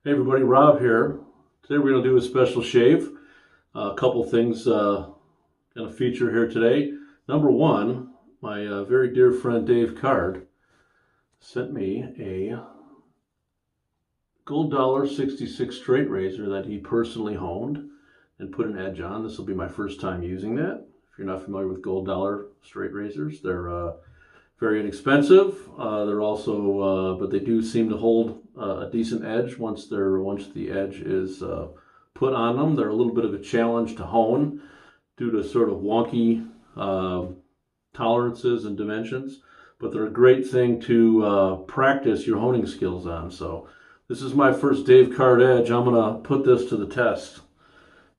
Hey everybody, Rob here. Today we're going to do a special shave. A couple things going to feature here today. Number one, my very dear friend Dave Card sent me a gold dollar 66 straight razor that he personally honed and put an edge on. This will be my first time using that. If you're not familiar with gold dollar straight razors, they're very inexpensive. They're also, but they do seem to hold a decent edge once the edge is put on them. They're a little bit of a challenge to hone due to sort of wonky uh, tolerances and dimensions, but they're a great thing to practice your honing skills on. So this is my first Dave Card edge. I'm gonna put this to the test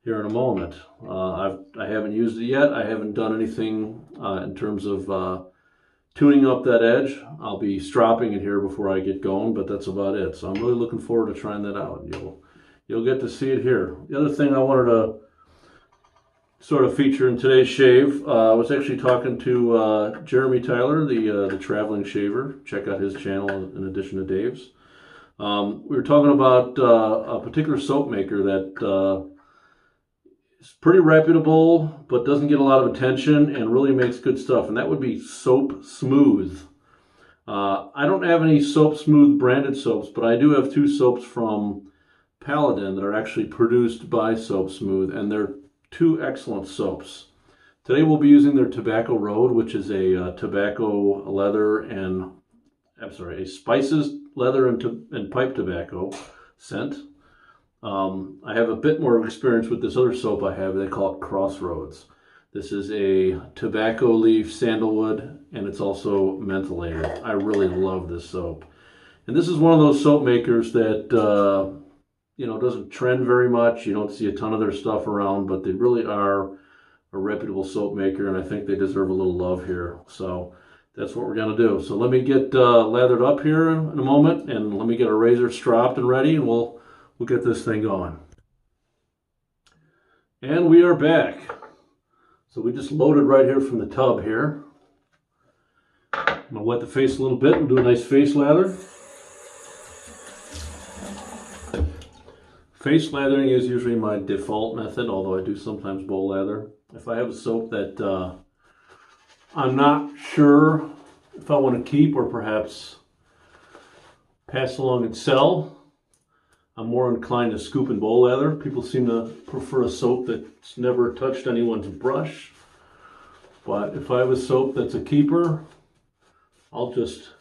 here in a moment. I haven't used it yet. I haven't done anything in terms of tuning up that edge. I'll be stropping it here before I get going, but that's about it. So I'm really looking forward to trying that out. You'll get to see it here. The other thing I wanted to sort of feature in today's shave, I was actually talking to Jeremy Tyler, the traveling shaver. Check out his channel in addition to Dave's. We were talking about a particular soap maker that is pretty reputable, but doesn't get a lot of attention and really makes good stuff, and that would be Soap Smooth. I don't have any Soap Smooth branded soaps, but I do have two soaps from Paladin that are actually produced by Soap Smooth, and they're two excellent soaps. Today we'll be using their Tobacco Road, which is a tobacco, leather, and a spices, leather, and pipe tobacco scent. I have a bit more experience with this other soap I have. They call it Crossroads. This is a tobacco leaf sandalwood, and it's also mentholated. I really love this soap. And this is one of those soap makers that doesn't trend very much. You don't see a ton of their stuff around, but they really are a reputable soap maker, and I think they deserve a little love here. So that's what we're gonna do. So let me get lathered up here in a moment, and let me get a razor stropped and ready, and we'll get this thing going. And we are back. So we just loaded right here from the tub here. I'm gonna wet the face a little bit and do a nice face lather. Face lathering is usually my default method, although I do sometimes bowl lather. If I have a soap that I'm not sure if I want to keep or perhaps pass along and sell, I'm more inclined to scoop and bowl lather. People seem to prefer a soap that's never touched anyone's brush. But if I have a soap that's a keeper, I'll just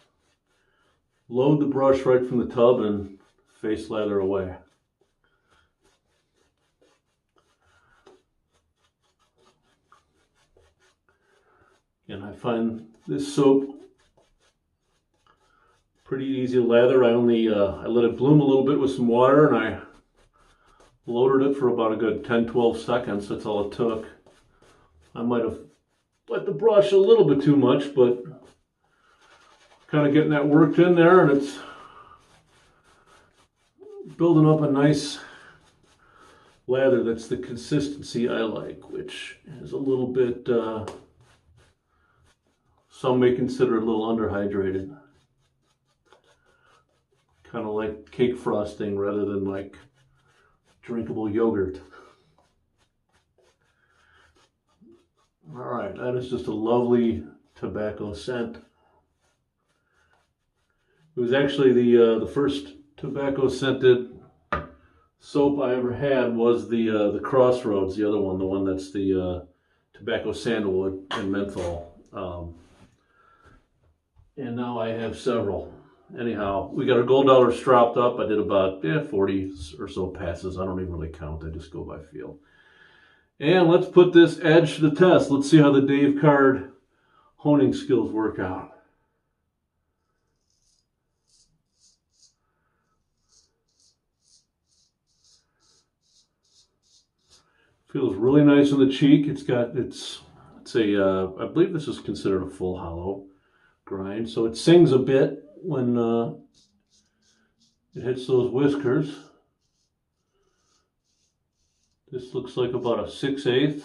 load the brush right from the tub and face lather away. And I find this soap pretty easy to lather. I let it bloom a little bit with some water, and I loaded it for about a good 10-12 seconds. That's all it took. I might have wet the brush a little bit too much, but kind of getting that worked in there, and it's building up a nice lather that's the consistency I like, which is a little bit, some may consider it a little underhydrated. Kind of like cake frosting rather than like drinkable yogurt. All right, that is just a lovely tobacco scent. It was actually the first tobacco scented soap I ever had was the Crossroads, the other one, the one that's the tobacco sandalwood and menthol. And now I have several. Anyhow, we got our gold dollar stropped up. I did about 40 or so passes. I don't even really count. I just go by feel. And let's put this edge to the test. Let's see how the Dave Card honing skills work out. Feels really nice on the cheek. It's I believe this is considered a full hollow grind. So it sings a bit when it hits those whiskers. This looks like about a 6/8.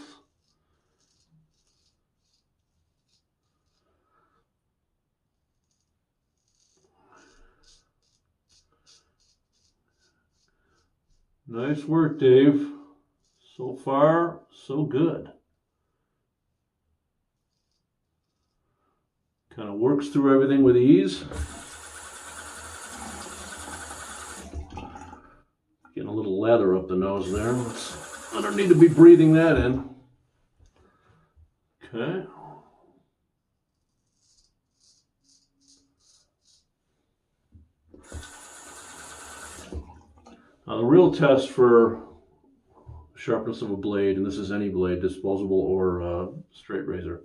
Nice work, Dave. So far, so good. Kind of works through everything with ease. Getting a little lather up the nose there. I don't need to be breathing that in. Okay. Now the real test for sharpness of a blade, and this is any blade, disposable or straight razor,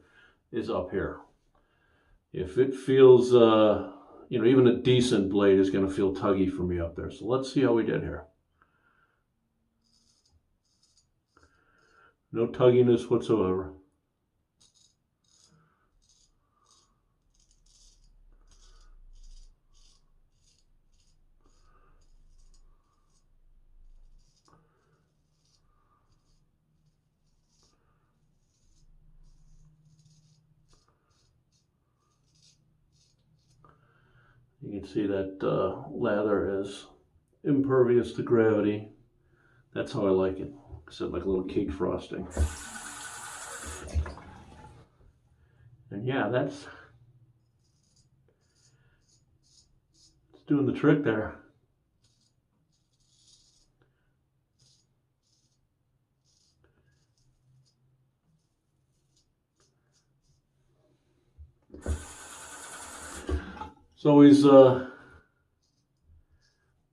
is up here. If it feels, even a decent blade is going to feel tuggy for me up there. So let's see how we did here. No tugginess whatsoever. You can see that lather is impervious to gravity. That's how I like it. Except like a little cake frosting. And yeah, it's doing the trick there. There's always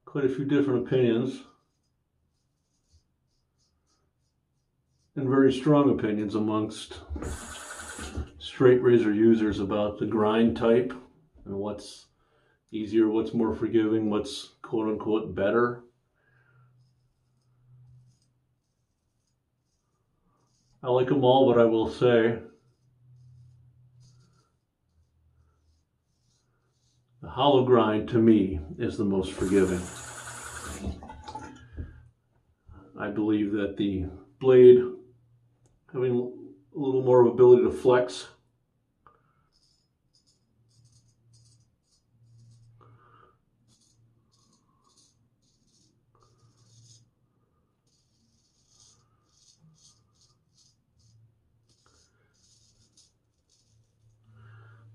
quite a few different opinions and very strong opinions amongst straight razor users about the grind type and what's easier, what's more forgiving, what's quote unquote better. I like them all, but I will say the hollow grind to me is the most forgiving. I believe that the blade having a little more ability to flex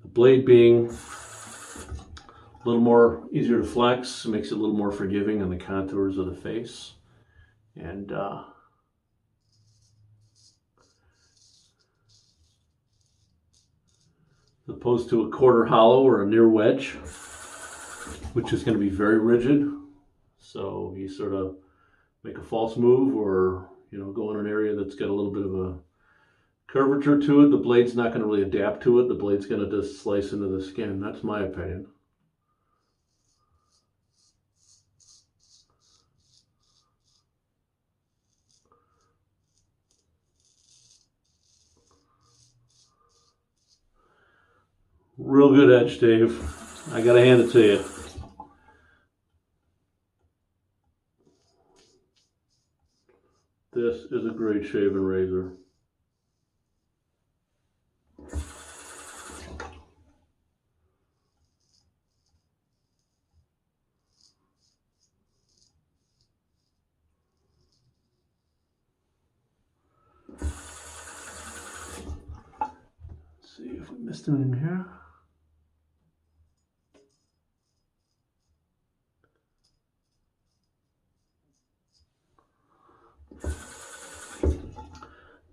the blade being a little more easier to flex makes it a little more forgiving on the contours of the face. And as opposed to a quarter hollow or a near wedge, which is going to be very rigid. So you sort of make a false move or, go in an area that's got a little bit of a curvature to it. The blade's not going to really adapt to it. The blade's going to just slice into the skin. That's my opinion. Real good edge, Dave. I gotta hand it to you. This is a great shaving razor. Let's see if we missed anything here.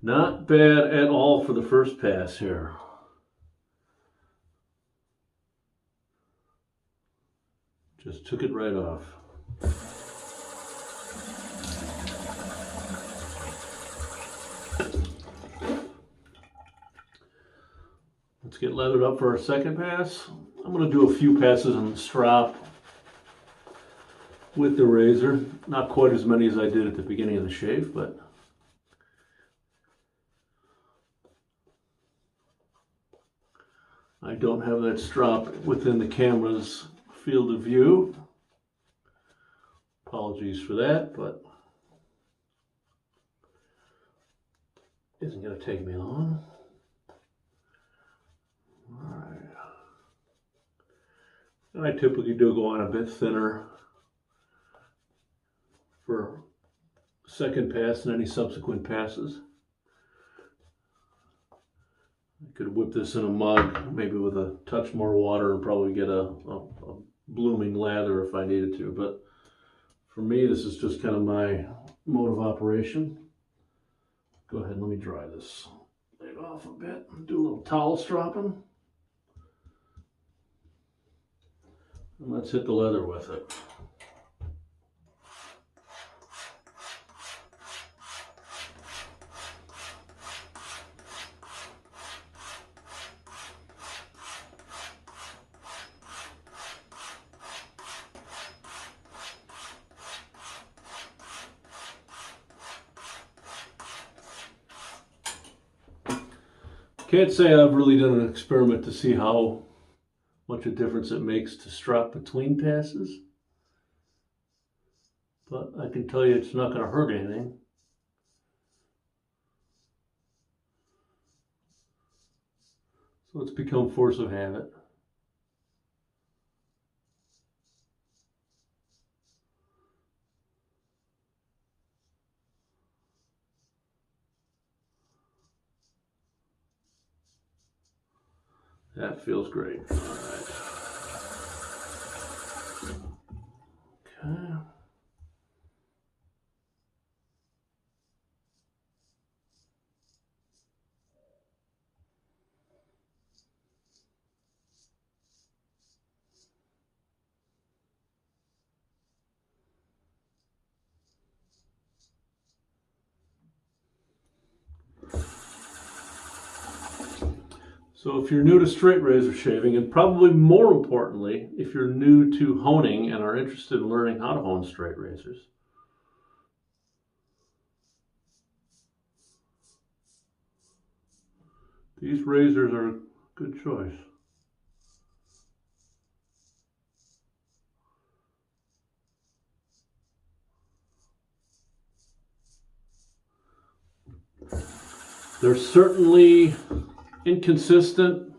Not bad at all for the first pass here. Just took it right off. Let's get leathered up for our second pass. I'm going to do a few passes on the strop with the razor. Not quite as many as I did at the beginning of the shave, but I don't have that strop within the camera's field of view. Apologies for that, but it isn't going to take me long. All right. And I typically do go on a bit thinner for second pass and any subsequent passes. I could whip this in a mug, maybe with a touch more water, and probably get a blooming lather if I needed to. But for me, this is just kind of my mode of operation. Go ahead and let me dry this lid off a bit. Do a little towel stropping. And let's hit the leather with it. Can't say I've really done an experiment to see how much a difference it makes to strop between passes, but I can tell you it's not going to hurt anything. So it's become force of habit. That feels great. All right. Okay. So if you're new to straight razor shaving, and probably more importantly, if you're new to honing and are interested in learning how to hone straight razors, these razors are a good choice. They're certainly inconsistent.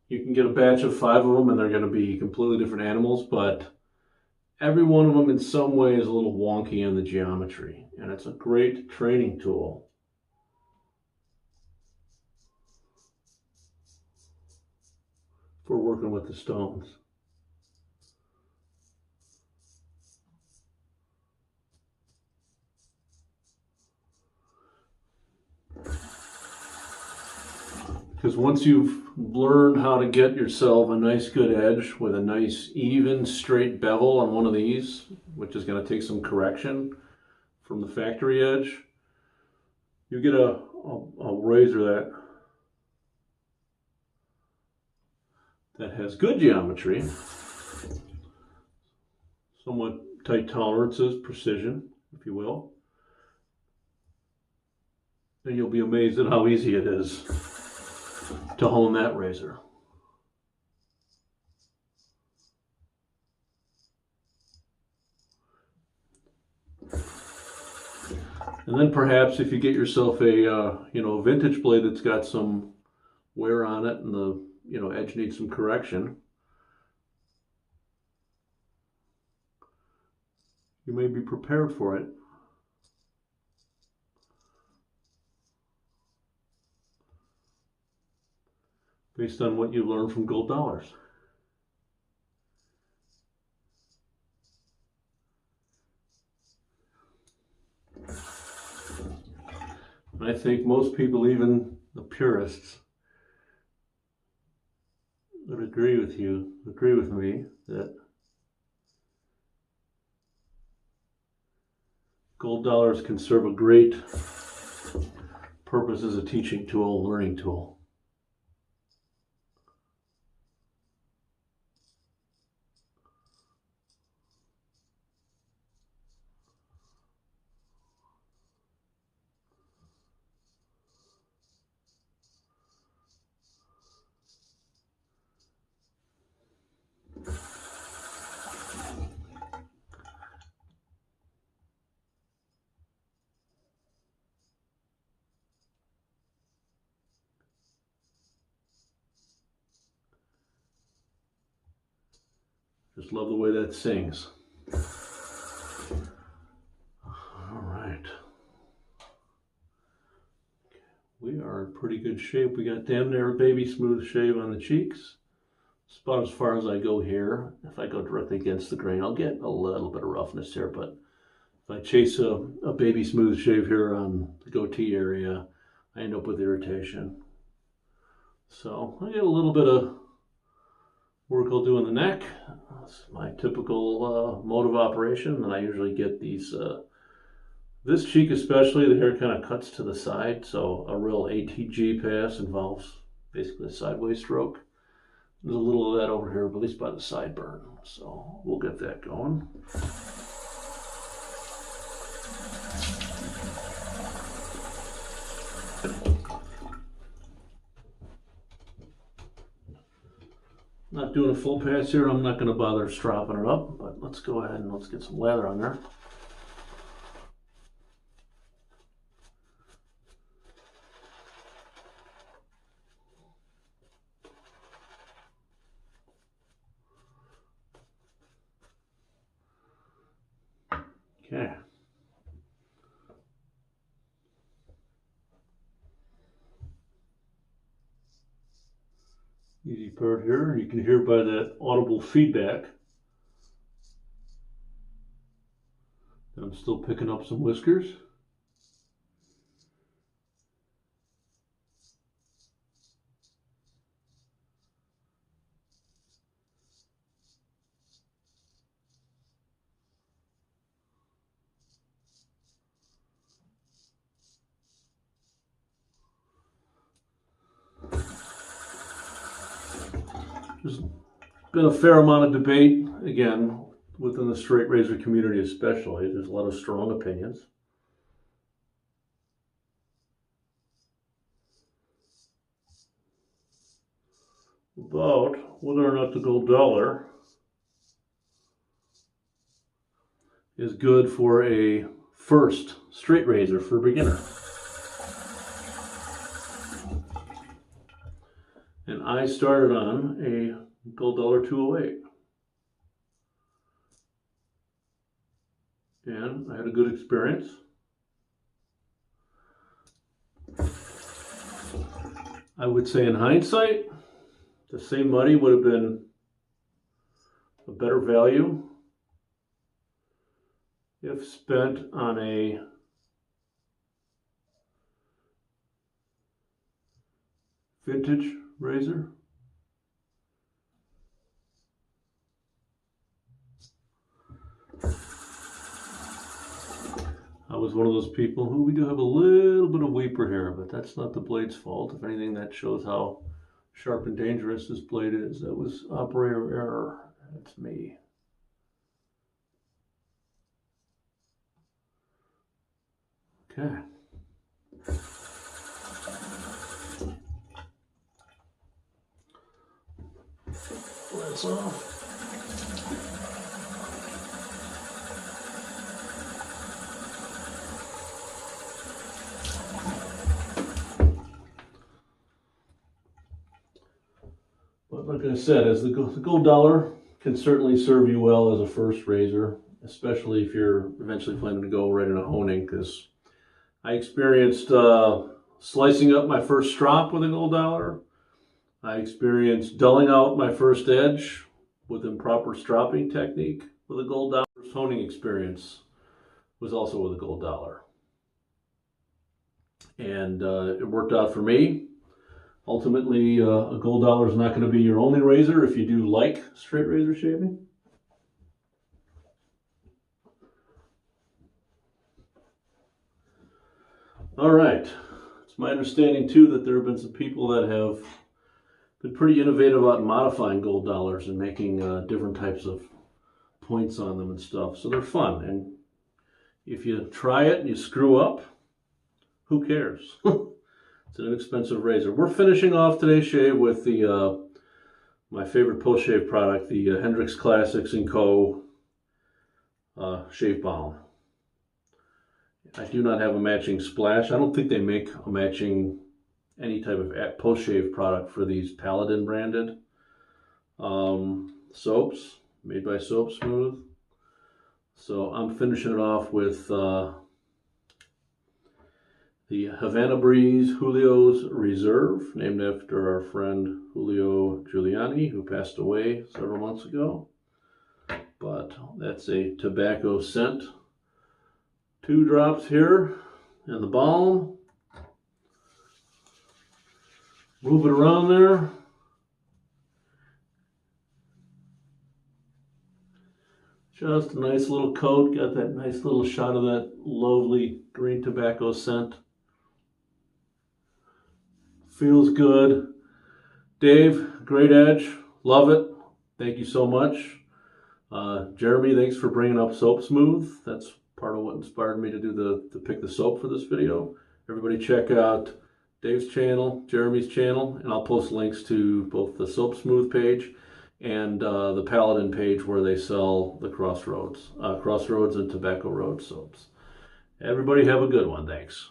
You can get a batch of 5 of them and they're going to be completely different animals, but every one of them in some way is a little wonky in the geometry, and it's a great training tool for working with the stones. Because once you've learned how to get yourself a nice good edge with a nice even straight bevel on one of these, which is going to take some correction from the factory edge, you get a razor that has good geometry, somewhat tight tolerances, precision, if you will, and you'll be amazed at how easy it is to hone that razor. And then perhaps if you get yourself a vintage blade that's got some wear on it and the edge needs some correction, you may be prepared for it. Based on what you learned from gold dollars. I think most people, even the purists, would agree with me that gold dollars can serve a great purpose as a teaching tool, learning tool. Just love the way that sings. All right. in pretty good shape. We got damn near a baby smooth shave on the cheeks. It's about as far as I go here. If I go directly against the grain, I'll get a little bit of roughness here, but if I chase a baby smooth shave here on the goatee area, I end up with irritation. So I get a little bit of work I'll do in the neck. That's my typical mode of operation, and I usually get these, this cheek especially, the hair kind of cuts to the side, so a real ATG pass involves basically a sideways stroke. There's a little of that over here, but at least by the sideburn, so we'll get that going. Not doing a full pass here. I'm not going to bother stropping it up, but let's go ahead and let's get some lather on there. Okay. Easy part here. You can hear by that audible feedback that I'm still picking up some whiskers. There's been a fair amount of debate, again, within the straight razor community especially. There's a lot of strong opinions. About whether or not the gold dollar is good for a first straight razor for a beginner. And I started on a gold dollar 208. And I had a good experience. I would say in hindsight, the same money would have been a better value if spent on a vintage razor. I was one of those people who we do have a little bit of weeper here, but that's not the blade's fault. If anything, that shows how sharp and dangerous this blade is. That was operator error. That's me. Okay. That's off. But like I said, as the gold dollar can certainly serve you well as a first razor, especially if you're eventually planning to go right into honing, because I experienced slicing up my first strop with a gold dollar. I experienced dulling out my first edge with improper stropping technique with a gold dollar. First honing experience was also with a gold dollar. And it worked out for me. Ultimately, a gold dollar is not going to be your only razor if you do like straight razor shaving. All right. It's my understanding too that there have been some people that have been pretty innovative about modifying gold dollars and making different types of points on them and stuff. So they're fun. And if you try it and you screw up, who cares? It's an inexpensive razor. We're finishing off today's shave with the my favorite post-shave product, the Hendrix Classics & Co. Shave Balm. I do not have a matching splash. I don't think they make a matching any type of post-shave product for these Paladin branded soaps made by Soap Smooth. So I'm finishing it off with The Havana Breeze Julio's Reserve, named after our friend Julio Giuliani, who passed away several months ago. But that's a tobacco scent. 2 drops here in the balm. Move it around there. Just a nice little coat. Got that nice little shot of that lovely green tobacco scent. Feels good. Dave, great edge. Love it. Thank you so much. Jeremy, thanks for bringing up Soap Smooth. That's part of what inspired me to do to pick the soap for this video. Everybody check out Dave's channel, Jeremy's channel, and I'll post links to both the Soap Smooth page and the Paladin page where they sell the Crossroads and Tobacco Road soaps. Everybody have a good one. Thanks.